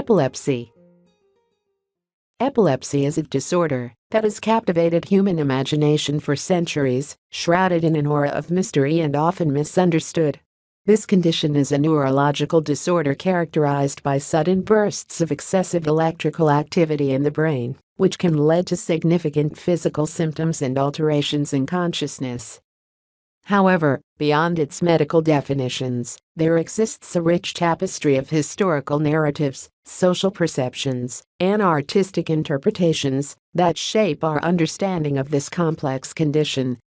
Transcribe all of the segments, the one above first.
Epilepsy. Epilepsy is a disorder that has captivated human imagination for centuries, shrouded in an aura of mystery and often misunderstood. This condition is a neurological disorder characterized by sudden bursts of excessive electrical activity in the brain, which can lead to significant physical symptoms and alterations in consciousness. However, beyond its medical definitions, there exists a rich tapestry of historical narratives, social perceptions, and artistic interpretations that shape our understanding of this complex condition.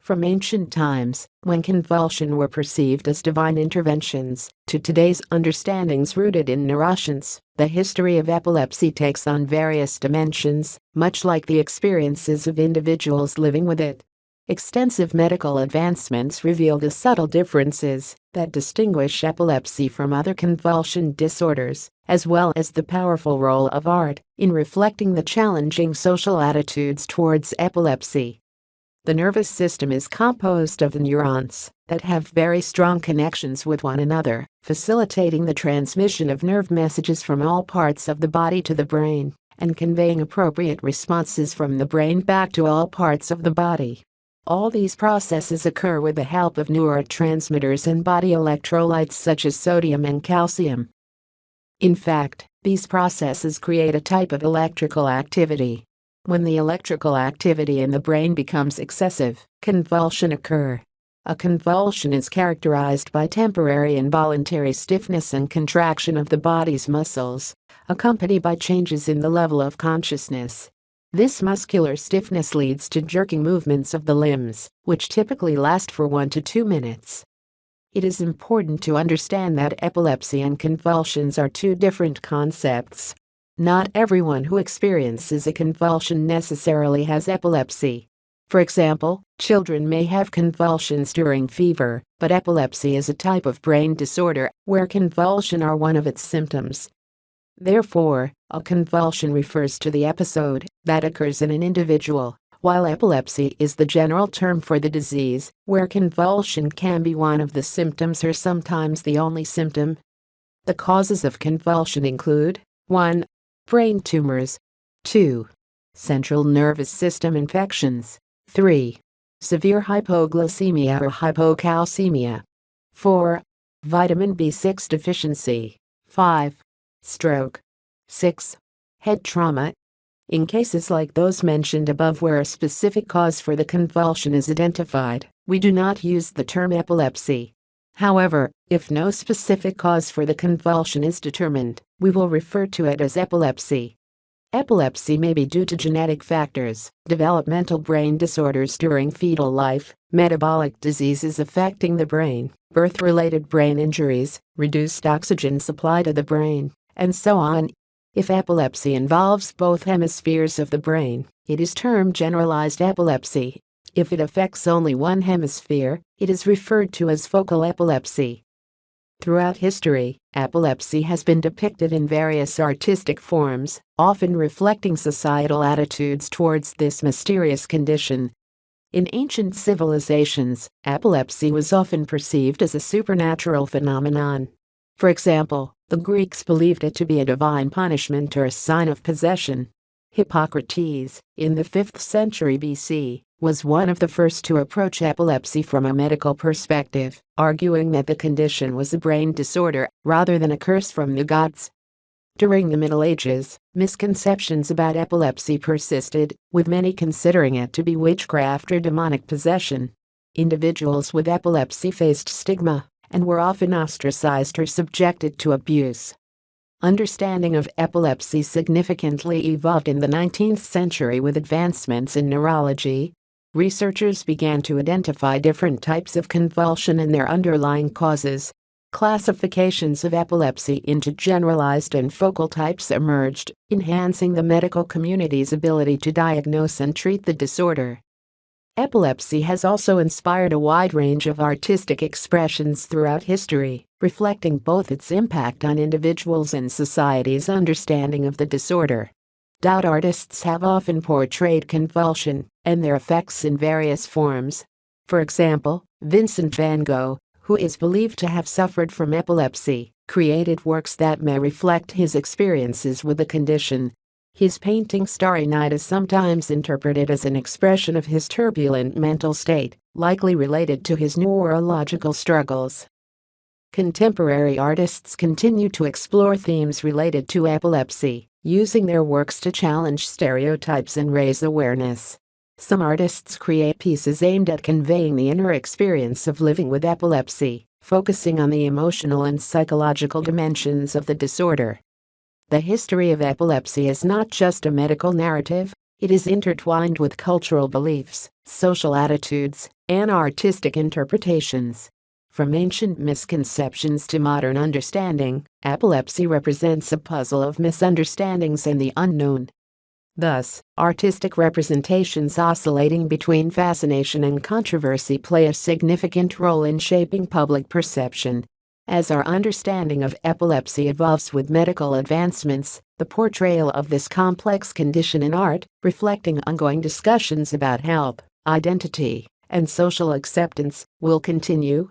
From ancient times, when convulsions were perceived as divine interventions, to today's understandings rooted in neuroscience, the history of epilepsy takes on various dimensions, much like the experiences of individuals living with it. Extensive medical advancements reveal the subtle differences that distinguish epilepsy from other convulsion disorders, as well as the powerful role of art in reflecting the challenging social attitudes towards epilepsy. The nervous system is composed of neurons that have very strong connections with one another, facilitating the transmission of nerve messages from all parts of the body to the brain, and conveying appropriate responses from the brain back to all parts of the body. All these processes occur with the help of neurotransmitters and body electrolytes such as sodium and calcium. In fact, these processes create a type of electrical activity. When the electrical activity in the brain becomes excessive, convulsions occur. A convulsion is characterized by temporary involuntary stiffness and contraction of the body's muscles, accompanied by changes in the level of consciousness. This muscular stiffness leads to jerking movements of the limbs, which typically last for 1 to 2 minutes. It is important to understand that epilepsy and convulsions are two different concepts. Not everyone who experiences a convulsion necessarily has epilepsy. For example, children may have convulsions during fever, but epilepsy is a type of brain disorder where convulsions are one of its symptoms. Therefore, a convulsion refers to the episode that occurs in an individual, while epilepsy is the general term for the disease, where convulsion can be one of the symptoms or sometimes the only symptom. The causes of convulsion include 1. Brain tumors. 2. Central nervous system infections. 3. Severe hypoglycemia or hypocalcemia. 4. Vitamin B6 deficiency. 5. Stroke. 6. Head trauma. In cases like those mentioned above where a specific cause for the convulsion is identified, we do not use the term epilepsy. However, if no specific cause for the convulsion is determined, we will refer to it as epilepsy. Epilepsy may be due to genetic factors, developmental brain disorders during fetal life, metabolic diseases affecting the brain, birth-related brain injuries, reduced oxygen supply to the brain, and so on. If epilepsy involves both hemispheres of the brain, it is termed generalized epilepsy. If it affects only one hemisphere, it is referred to as focal epilepsy. Throughout history, epilepsy has been depicted in various artistic forms, often reflecting societal attitudes towards this mysterious condition. In ancient civilizations, epilepsy was often perceived as a supernatural phenomenon. For example, the Greeks believed it to be a divine punishment or a sign of possession. Hippocrates, in the 5th century BC, was one of the first to approach epilepsy from a medical perspective, arguing that the condition was a brain disorder rather than a curse from the gods. During the Middle Ages, misconceptions about epilepsy persisted, with many considering it to be witchcraft or demonic possession. Individuals with epilepsy faced stigma and were often ostracized or subjected to abuse. Understanding of epilepsy significantly evolved in the 19th century with advancements in neurology. Researchers began to identify different types of convulsion and their underlying causes. Classifications of epilepsy into generalized and focal types emerged, enhancing the medical community's ability to diagnose and treat the disorder. Epilepsy has also inspired a wide range of artistic expressions throughout history, reflecting both its impact on individuals and society's understanding of the disorder. Artists have often portrayed convulsion and their effects in various forms. For example, Vincent van Gogh, who is believed to have suffered from epilepsy, created works that may reflect his experiences with the condition. His painting Starry Night is sometimes interpreted as an expression of his turbulent mental state, likely related to his neurological struggles. Contemporary artists continue to explore themes related to epilepsy, using their works to challenge stereotypes and raise awareness. Some artists create pieces aimed at conveying the inner experience of living with epilepsy, focusing on the emotional and psychological dimensions of the disorder. The history of epilepsy is not just a medical narrative, it is intertwined with cultural beliefs, social attitudes, and artistic interpretations. From ancient misconceptions to modern understanding, epilepsy represents a puzzle of misunderstandings and the unknown. Thus, artistic representations oscillating between fascination and controversy play a significant role in shaping public perception. As our understanding of epilepsy evolves with medical advancements, the portrayal of this complex condition in art, reflecting ongoing discussions about health, identity, and social acceptance, will continue.